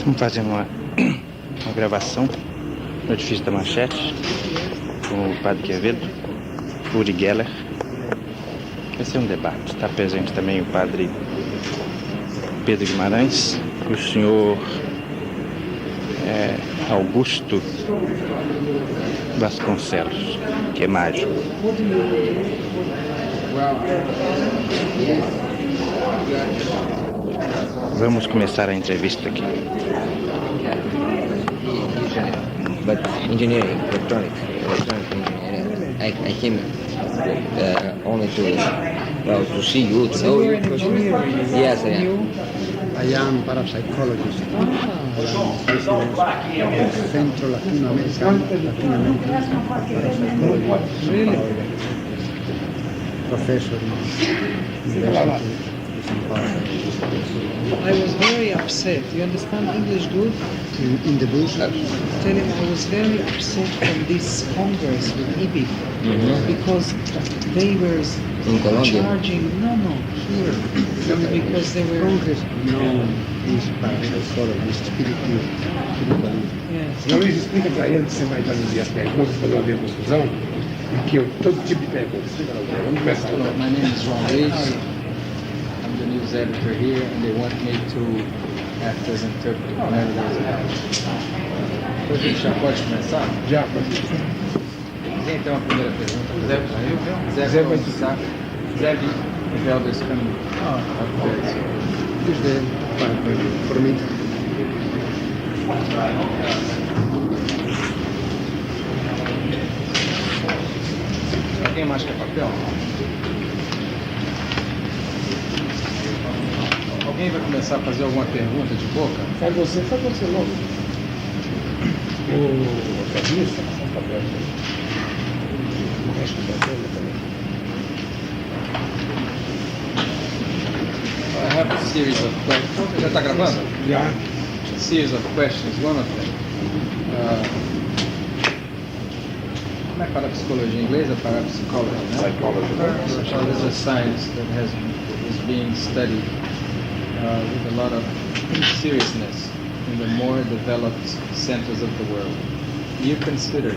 Vamos fazer uma gravação no Revista Manchete com o Padre Quevedo, Uri Geller. Vai ser um debate. Está presente também o Padre Pedro Guimarães, o senhor Augusto Vasconcelos, que é mágico. Vamos começar a entrevista aqui. But engineering, electronic engineering. I came only to see you, to know you. Yes, I am. I am parapsychologist. Centro Latinoamericano parapsychologist. Really? Professor in University. I was very upset. You understand English good? In the bus. Tell him I was very upset from this Congress with IBI because they were In Colombia. charging. No, here. Because they were. Congress no is parapsychologist, spiritualism. Yes. Luiz, explica para ele, você vai traduzir as perguntas para não haver confusão, e que eu, todo tipo de perguntas. Vamos começar. My name is João Reis. I'm the news editor here, and they want me to act as interpreter whenever there's a Então a gente já pode começar? Já, pode. Quem então a primeira pergunta? Zé vai começar. Zé Quevedo is coming. Is the for me. Alguém mais quer papel? Alguém vai começar a fazer alguma pergunta de boca? Faz você logo. O Fabrício, o papel. O resto do papel também. I have a series of questions. Já está gravando? Já. A series of questions. One of them. Como é parapsicologia em inglês? É parapsicology, né? Psychology. So there's a science that is being studied with a lot of seriousness in the more developed centers of the world. You consider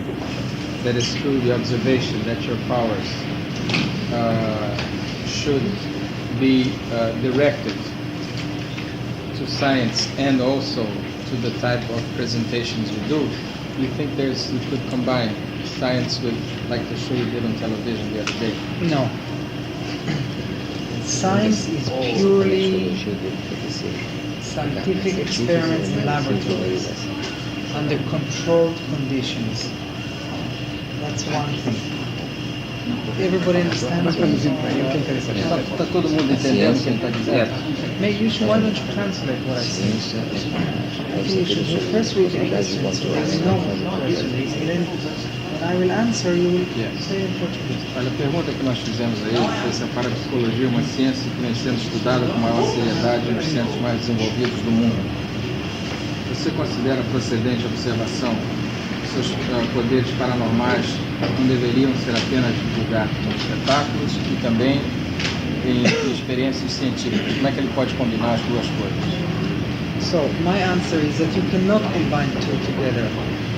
that it's through the observation that your powers should be directed to science and also to the type of presentations you do. You think you could combine science with, like the show you did on television the other day? No. Science is purely scientific experiments in laboratories under controlled conditions. That's one thing. Everybody understands what I'm saying? Está todo mundo entendendo o que ele está dizendo? Why don't you translate what I say? First read English, and then when I will answer, you will say in Portuguese. Olha, a pergunta que nós fizemos aí foi se a parapsicologia é uma ciência que vem sendo estudada com maior seriedade nos centros mais desenvolvidos do mundo. Você considera procedente a observação que seus poderes paranormais não deveriam ser apenas divulgados em espetáculos e também em experiências científicas? Como é que ele pode combinar as duas coisas? So, my answer is that you cannot combine two together.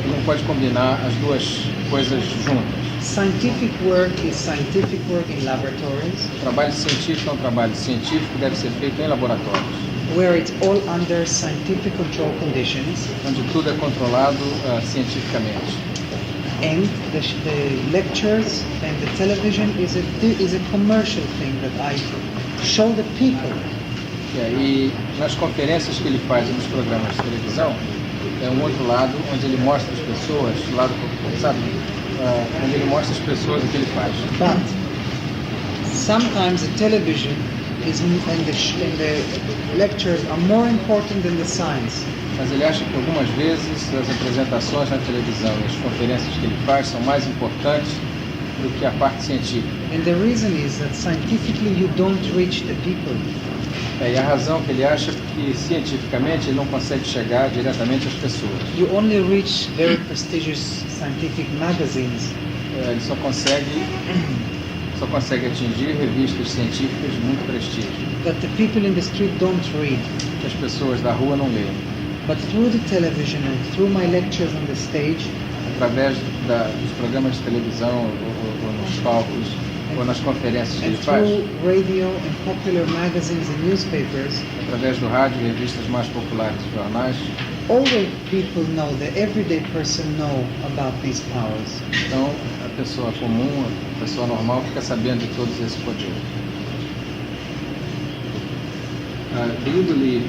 Ele não pode combinar as duas coisas juntas. Scientific work is scientific work in laboratories, O trabalho científico é um trabalho científico que deve ser feito em laboratórios, where it's all under scientific control conditions, onde tudo é controlado cientificamente. and the lectures and the television is a commercial thing that I show the people. E nas conferências que ele faz e nos programas de televisão, é um outro lado onde ele mostra as pessoas, sabe? Onde ele mostra as pessoas o que ele faz. But sometimes the television and the lectures are more important than the science. Mas ele acha que algumas vezes as apresentações na televisão e as conferências que ele faz são mais importantes do que a parte científica. And the reason is that scientifically you don't reach the people. E a razão que ele acha é que cientificamente ele não consegue chegar diretamente às pessoas. You only reach very prestigious scientific magazines. Ele só consegue atingir revistas científicas de muito prestígio. But the people in the street don't read. Que as pessoas da rua não leem. But through the television and through my lectures on the stage, através dos programas de televisão ou nos palcos ou nas conferências que and ele faz, through radio and popular magazines and newspapers, através do rádio e revistas mais populares e jornais, all the people know, the everyday person know about these powers. então a pessoa comum, a pessoa normal fica sabendo de todos esses poderes. Do you believe,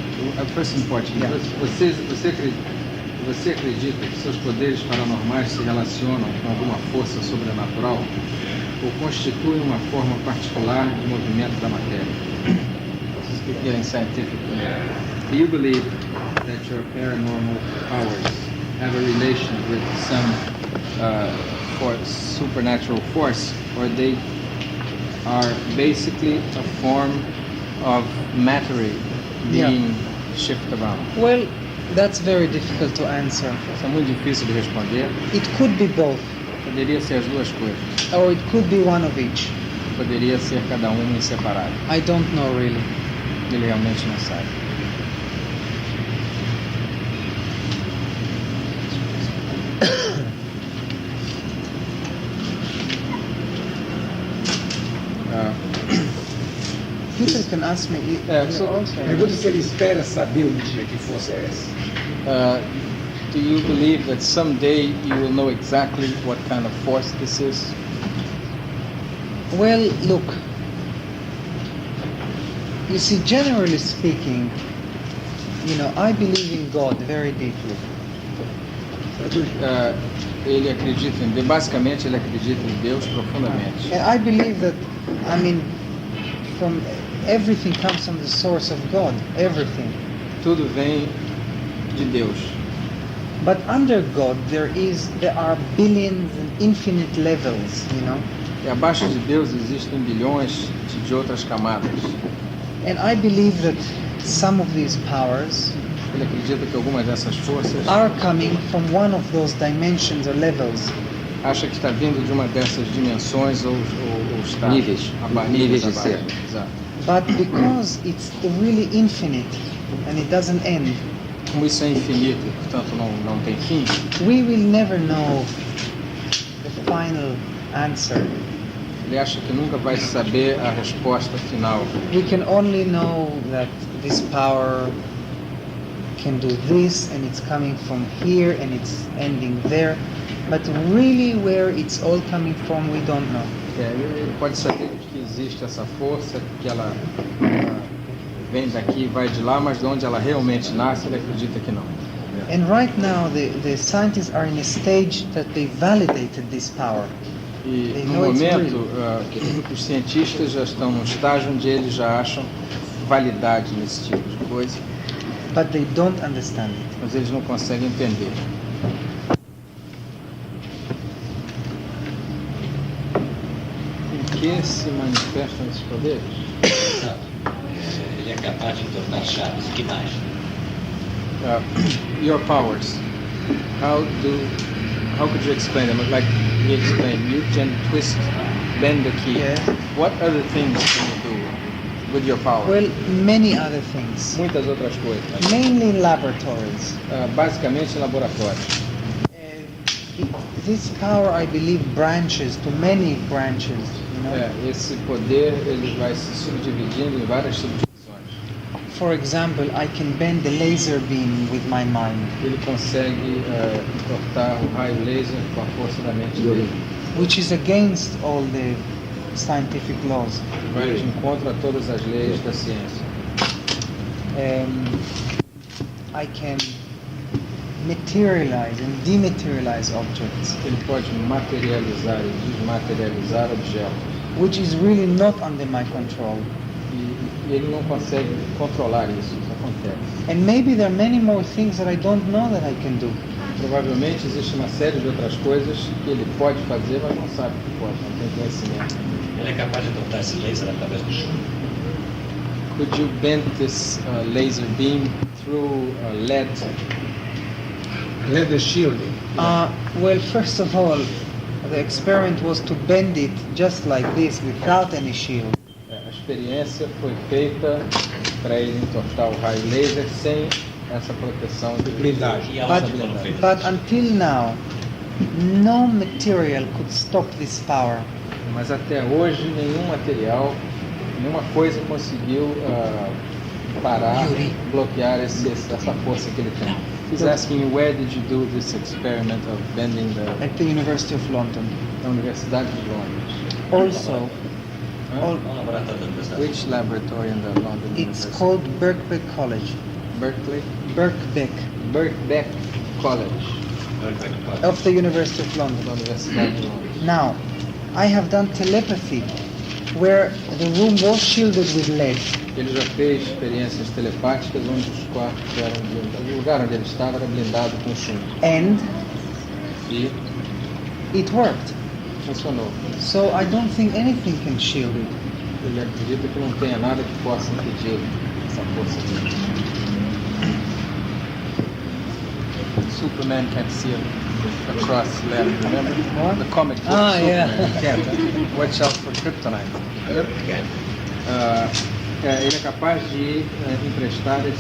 first in Portuguese, Yeah. você acredita que seus poderes paranormais se relacionam com alguma força sobrenatural ou constituem uma forma particular de movimento da matéria? Speaking scientifically, do you believe that your paranormal powers have a relation with some supernatural force, or they are basically a form of matter being shifted around? Well, that's very difficult to answer. Isso é muito difícil de responder. It could be both, Poderia ser as duas coisas. or it could be one of each. Poderia ser cada uma em separado. I don't know really. Ele realmente não sabe. People can ask me also. Pergunta se ele espera saber o dia que força é essa. Do you believe that someday you will know exactly what kind of force this is? Well, look, you see, generally speaking, I believe in God very deeply. Ele acredita basicamente ele acredita em Deus profundamente. And I believe that, from everything comes from the source of God, everything. Tudo vem de Deus. But under God, there are billions and infinite levels, E abaixo de Deus existem bilhões de outras camadas. And I believe that some of these powers Ele acredita que algumas dessas forças are coming from one of those dimensions or levels. acha que está vindo de uma dessas dimensões ou está Níveis de abaixo. ser. Exato. But because it's really infinite and it doesn't end, Como isso é infinito e portanto não tem fim, we will never know the final answer. ele acha que nunca vai saber a resposta final. We can only know that this power can do this and it's coming from here and it's ending there, but really where it's all coming from we don't know. Ele pode saber que existe essa força, que ela vem daqui e vai de lá, mas de onde ela realmente nasce, ele acredita que não. And right now the scientists are in a stage that they validated this power. E They no know it's momento, os cientistas já estão num estágio onde eles já acham validade nesse tipo de coisa, But they don't understand it. mas eles não conseguem entender. Em que se manifestam esses poderes? Ele é capaz de tornar chaves. Que mais? Your powers. How could you explain them? Like he explained, you can twist, bend the key. Yeah. What other things can you do with your power? Well, many other things. Muitas outras coisas. Mainly in laboratories. Basicamente em laboratórios. This power, I believe, branches to many branches. Esse poder ele vai se subdividindo em várias subdivisões. For example, I can bend the laser beam with my mind, Ele consegue cortar o raio laser com a força da mente dele. which is against all the scientific laws. Vai de encontro a todas as leis da ciência. I can materialize and dematerialize objects, Ele pode materializar e desmaterializar objetos. which is really not under my control. E ele não consegue controlar isso acontece. And maybe there are many more things that I don't know that I can do. Provavelmente existe uma série de outras coisas que ele pode fazer, mas não sabe que pode, não tem conhecimento. Ele é capaz de cortar esse laser através do chumbo. Could you bend this laser beam through lead? Leather shielding. Well, first of all, the experiment was to bend it just like this without any shield. A experiência foi feita para ele entortar o raio laser sem essa proteção de blindagem. E aonde foram feitas? But until now, no material could stop this power. Mas até hoje nenhum material, nenhuma coisa conseguiu parar, bloquear essa força que ele tem. He's asking you, where did you do this experiment of bending the... At the University of London. Na Universidade de Londres. Also, No laboratório da Universidade. Which laboratory in the London it's University? called Birkbeck College. Berkeley? Birkbeck Birkbeck College, of the University of da London. Universidade de Londres. Now, I have done telepathy where the room was shielded with lead. Ele já fez experiências telepáticas onde os quartos eram blindados. O lugar onde ele estava era blindado com chumbo. And E it worked. funcionou. So I don't think anything can shield it. Ele acredita que não tenha nada que possa impedir essa força dele. Superman can't see across land, remember? What? The comic book Ah, Superman yeah. can't. Watch out for kryptonite. Ele é capaz de emprestar não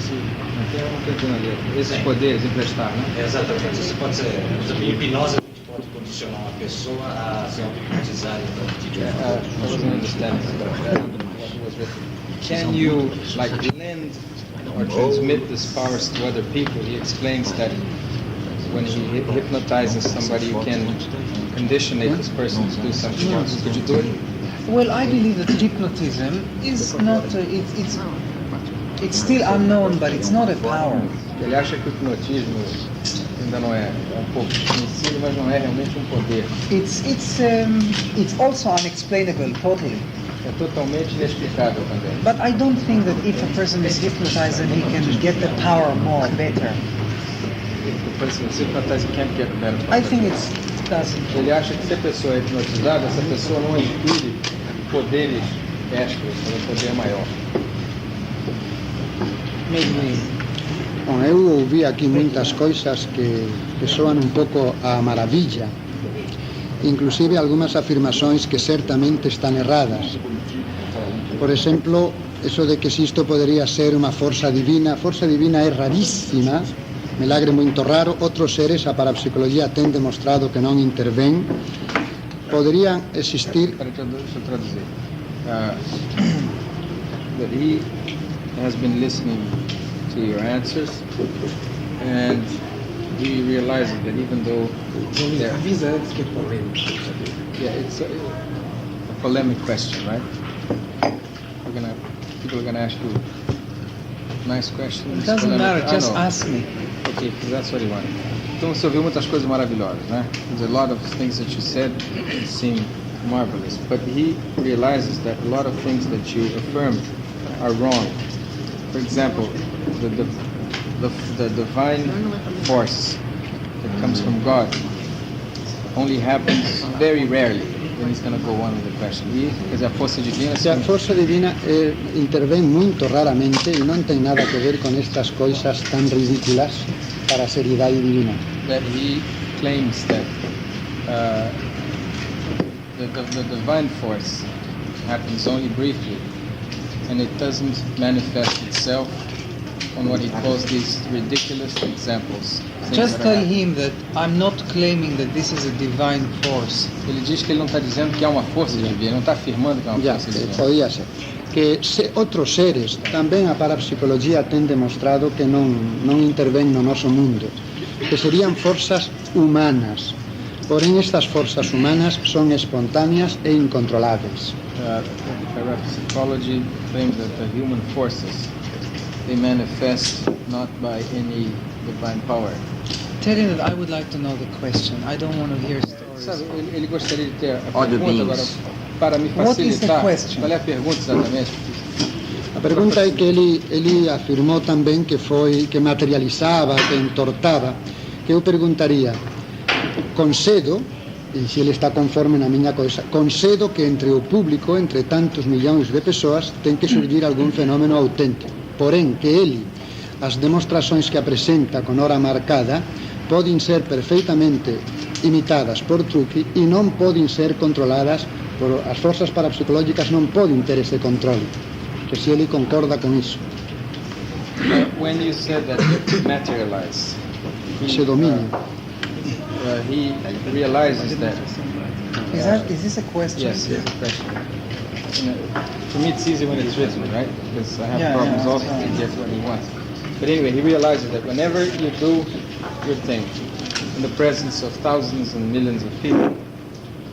tô entendendo a letra. Esses poderes, emprestar, né? Exatamente. Isso pode ser. Por exemplo, em hipnose, a gente pode condicionar uma pessoa a se auto-hipnotizar. I wasn't understanding. Can you lend or transmit these powers to other people? He explains that when he hypnotizes somebody, you can conditionate this person to do something else. Could you do it? Well, I believe that hypnotism is not. It's still unknown, but it's not a power. Ele acha que o hipnotismo ainda não é um pouco conhecido, mas não é realmente um poder. It's also unexplainable totally. É totalmente inexplicável também. But I don't think that if a person is hypnotized and he can get the power more better. O person is hypnotized can't get better. I think it doesn't. Ele acha que se a pessoa é hipnotizada, essa pessoa não adquire poderes extras, um poder maior. Maybe. Bom, eu ouvi aqui muitas coisas que soam um pouco a maravilla, inclusive algumas afirmações que certamente estão erradas. Por exemplo, eso de que si isto poderia ser uma força divina. A força divina é raríssima, milagre muito raro. Outros seres, a parapsicologia tem demonstrado que não intervém. Poderiam existir... Deixa eu traduzir. That he has been listening to your answers and he realizes that even though Avisa antes que é polêmico. yeah, it's a polemic question, right? People are gonna ask you nice questions. It doesn't matter. Just know. ask me. Okay, because that's what he wanted. Então você ouviu muitas coisas maravilhosas, né? There's a lot of things that you said seem marvelous, but he realizes that a lot of things that you affirmed are wrong. For example, the divine force that comes from God only happens very rarely. Then he's going to go on with the question. Quer dizer, a força divina... A força divina intervém muito raramente e não tem nada a ver com estas coisas tão ridículas para a seriedade divina. That he claims that the divine force happens only briefly and it doesn't manifest itself on what he calls these ridiculous examples. Just tell him that I'm not claiming that this is a divine force. Ele diz que ele não está dizendo que há uma força divina, ele não está afirmando que há uma força divina. Podía ser. Que outros seres, também a parapsicologia tem demonstrado que não intervém no nosso mundo, que seriam forças humanas. Porém, estas forças humanas são espontâneas e incontroláveis. Parapsychology claims that the human forces, they manifest not by any divine power. Tell him that I would like to know the question. I don't want to hear stories. Sabe, ele gostaria de ter a Other pergunta beings. agora para me What is the facilitar. question? Qual é a pergunta exatamente? A pergunta é que ele afirmou também que materializava, que entortava, que eu perguntaria, concedo, e se ele está conforme na minha coisa, concedo que entre o público, entre tantos milhões de pessoas, tem que surgir algum fenômeno autêntico. Porém, que ele, as demonstrações que apresenta com hora marcada, podem ser perfeitamente imitadas por truque e não podem ser controladas por as forças parapsicológicas, não podem ter esse controle. Que se ele concorda com isso. when you said that materialize, ese dominio. he realizes that. Is this a question? Yes, it's a question. For me, it's easy when it's written, right? Because I have problems also to get what he wants. But anyway, he realizes that whenever you do your thing in the presence of thousands and millions of people,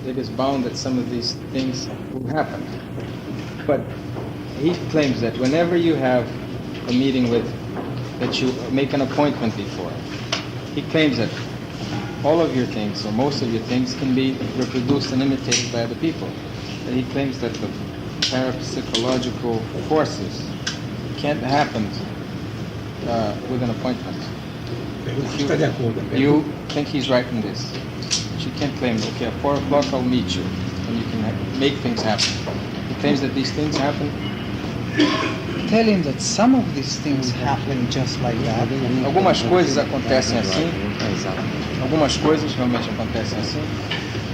it is bound that some of these things will happen. But he claims that whenever you have a meeting that you make an appointment before, he claims that all of your things, or most of your things, can be reproduced and imitated by other people. And he claims that the parapsychological forces can't happen with an appointment. You think he's right in this. But you can't claim, okay, at 4 o'clock I'll meet you, and you can make things happen. He claims that these things happen. Tell him that some of these things happen just like that. Algumas coisas acontecem assim. Algumas coisas realmente acontecem assim.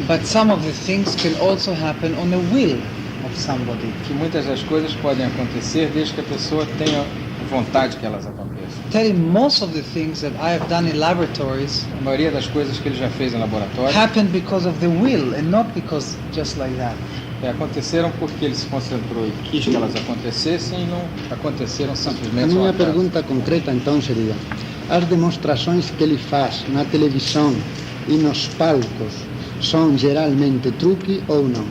But some of the things can also happen on the will of somebody. Que muitas das coisas podem acontecer desde que a pessoa tenha vontade que elas aconteçam. Tell him most of the things that I have done in laboratories A maioria das coisas que ele já fez em laboratório happened because of the will and not because just like that. Aconteceram porque ele se concentrou e quis que elas acontecessem e não aconteceram A simplesmente. minha pergunta concreta então seria: as demonstrações que ele faz na televisão e nos palcos são geralmente truque ou não?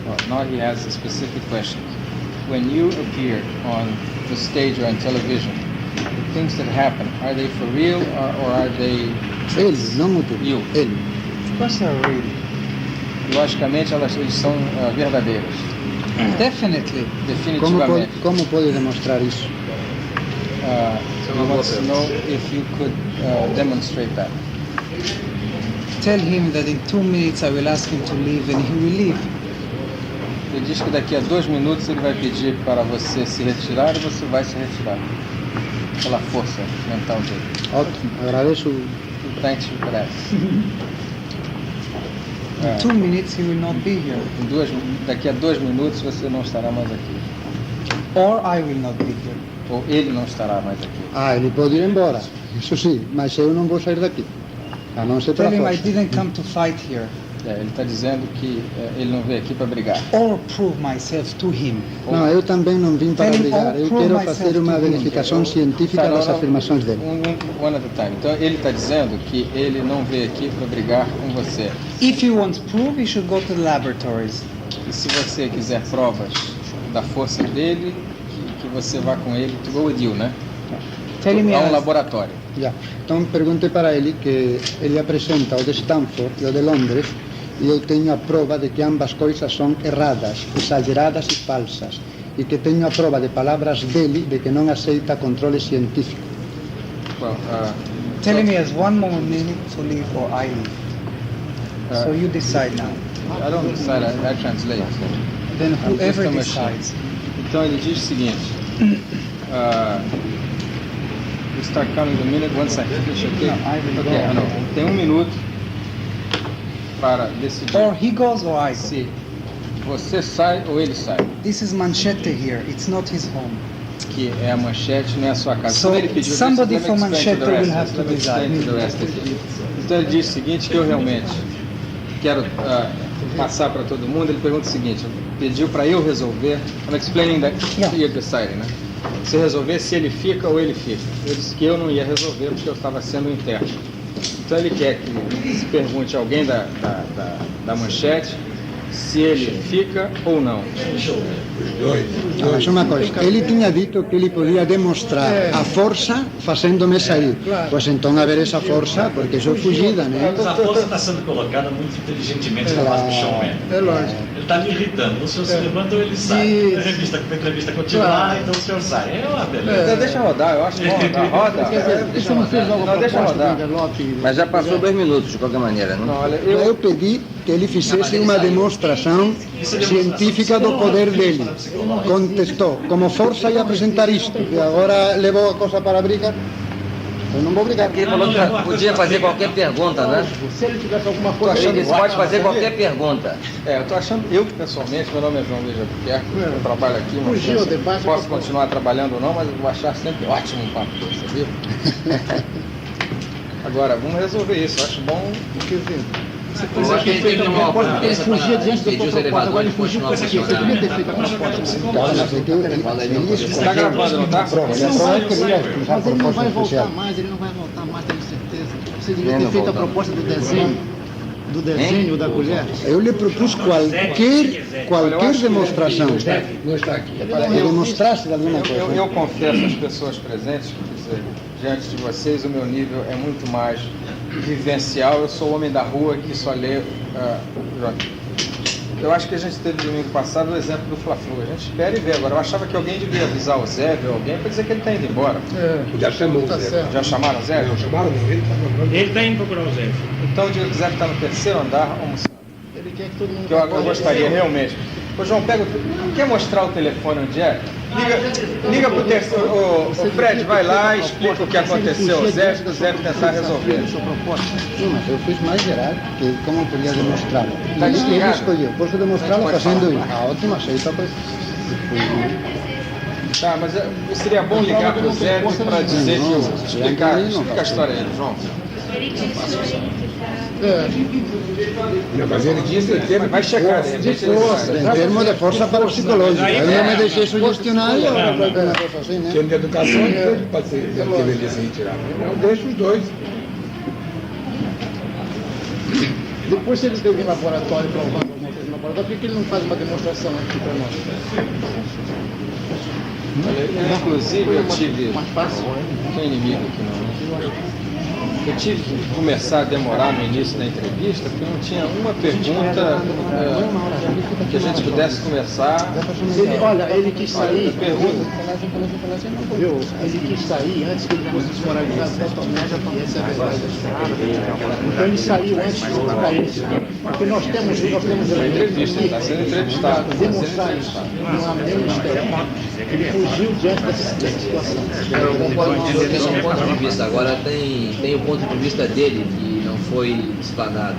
Well, now he has a specific question. When you appear on the stage or on television, the things that happen, are they for real or are they tricks? Ele, não o tu. You. Ele. Of course they're real. Logicamente elas são verdadeiras. Definitely. Definitivamente. Como pode demonstrar isso? He wants to know if you could demonstrate that. Tell him that in 2 minutes I will ask him to leave and he will leave. Ele diz que daqui a 2 minutos ele vai pedir para você se retirar e você vai se retirar. Pela força mental dele. Ótimo, agradeço. Thanks for that. In 2 minutes he will not be here. Daqui a 2 minutos você não estará mais aqui. Or I will not be here. Ou ele não estará mais aqui. Ele pode ir embora, isso sim, mas eu não vou sair daqui. A não ser Tell para him I força. didn't come to fight here. Ele está dizendo que ele não veio aqui para brigar. Or prove myself to him. Não, eu também não vim para Tell him brigar. Eu prove quero myself fazer uma to him. verificação científica das afirmações dele. One at a time. Então ele está dizendo que ele não veio aqui para brigar com você. If you want proof, you should go to the laboratories. E se você quiser provas da força dele, que você vá com ele, to go with you, né? Tell him A um yes. laboratório. Já. Então perguntei para ele que ele apresenta o de Stanford e o de Londres e eu tenho a prova de que ambas coisas são erradas, exageradas e falsas e que tenho a prova de palavras dele de que não aceita controle científico. Well, Tell him he has 1 more minute to leave or I leave. So you decide now. I don't decide, I translate. Then I'm whoever just a machine. decides. Então ele diz o seguinte. We start counting the minute, 1 second. Deixa aqui. Okay, não. Tem 1 minuto para decidir Or he goes or I go. se você sai ou ele sai. This is Manchete here. It's not his home. Que é a Manchete, não é a sua casa. So, Quando ele pediu isso, somebody let me from explain Manchete to the rest. will have to Let me explain decide. to the rest aqui. Então ele diz o seguinte, que eu realmente quero passar para todo mundo. Ele pergunta o seguinte, pediu para eu resolver. I'm explaining that you're deciding, né? Se resolver se ele fica ou ele fica. Eu disse que eu não ia resolver porque eu estava sendo interno. Então ele quer que se pergunte a alguém da Manchete se ele fica ou não. Não, mas uma coisa, ele tinha dito que ele podia demonstrar a força fazendo-me sair. Pois então haver essa força, porque isso é fugida, né? Mas a força está sendo colocada muito inteligentemente na base do showman. É lógico. Ele está me irritando. O senhor se levanta ou ele sai. A entrevista continuar, então o senhor sai. É uma beleza. Então deixa rodar, eu acho bom. Roda. Isso não fez logo Não, deixa rodar. Mas já passou 2 minutos, de qualquer maneira, não? Não, olha, Eu pedi que ele fizesse uma demonstração científica do poder dele. Contestou, como força ia apresentar isto, e agora levou a coisa para a briga. Eu não vou obrigar. Porque ele falou que podia fazer qualquer pergunta, né? Se ele tivesse alguma coisa... Ele disse, pode fazer qualquer pergunta. Eu estou achando, pessoalmente, meu nome é João Luiz Albuquerque, eu trabalho aqui, mas Fugiu o debate, posso continuar trabalhando ou não, mas eu vou achar sempre ótimo um papo, sabia? Agora, vamos resolver isso, eu acho bom. Eu acho que ele teve uma Porque ele fugia diante da pediu os tua proposta, agora ele elevadores fugiu por aqui. Você podia ter feito a proposta. Está gravando, não tá? Mas Ele não vai voltar mais, ele não vai voltar mais, tenho certeza. Você devia ter feito a proposta do desenho da colher. Eu lhe propus qualquer demonstração Não está aqui. que demonstrasse de alguma coisa. Eu confesso às pessoas presentes, quer dizer, diante de vocês, o meu nível é muito mais vivencial. Eu sou o homem da rua que só lê. Eu acho que a gente teve domingo passado o exemplo do Fla-Flu. A gente espera e vê. Agora, eu achava que alguém devia avisar o Zé ou alguém para dizer que ele está indo embora. Já chamou o Zé. Já chamaram o Zé? Não, chamaram não, ele está mandando. Ele está indo procurar o Zé. Então, o Diego Zé está no terceiro andar almoçando. Ele quer que todo mundo... Que eu gostaria realmente. Ô João, quer mostrar o telefone onde é? Liga pro terceiro. O Fred, vai lá e explica o que aconteceu. O Zé tentar resolver. Sim, mas eu fiz mais geral, que como eu podia demonstrá-lo. Tá E ele desligado? escolheu. Posso demonstrá-lo fazendo isso. Ótimo, aceita, pois. Tá, mas seria bom ligar pro Zé para dizer que explica a história aí, João. Ele disse para ele Não, mas ele disse que teve Vai checar, de de força. Em termos de força parapsicológica. Eu não me deixei sugestionar e agora vai ter uma coisa assim, né? Tendo de educação, ele pode ser que ele ia se retirar. Não, deixa os dois. Depois, se ele teve um laboratório provando alguma coisa no laboratório, por que ele não faz uma demonstração aqui para nós? Inclusive, eu tive. Mais fácil. Não tem inimigo aqui não, né? Eu tive que começar a demorar no início da entrevista, porque não tinha uma pergunta que a gente pudesse começar. Ele quis sair. Pergunta. Viu? Ele quis sair antes que ele fosse desmoralizado totalmente. Essa é a verdade. Então ele saiu antes de colocar isso. Porque nós temos Entrevista, está sendo entrevistado. demonstrar isso. Não há nenhum mistério. Ele fugiu diante dessa situação. Eu concordo com o senhor, tem um ponto de vista. Agora tem o ponto de vista dele que não foi explanado.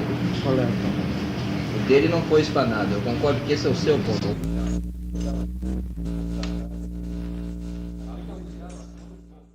O dele não foi explanado. Eu concordo que esse é o seu ponto.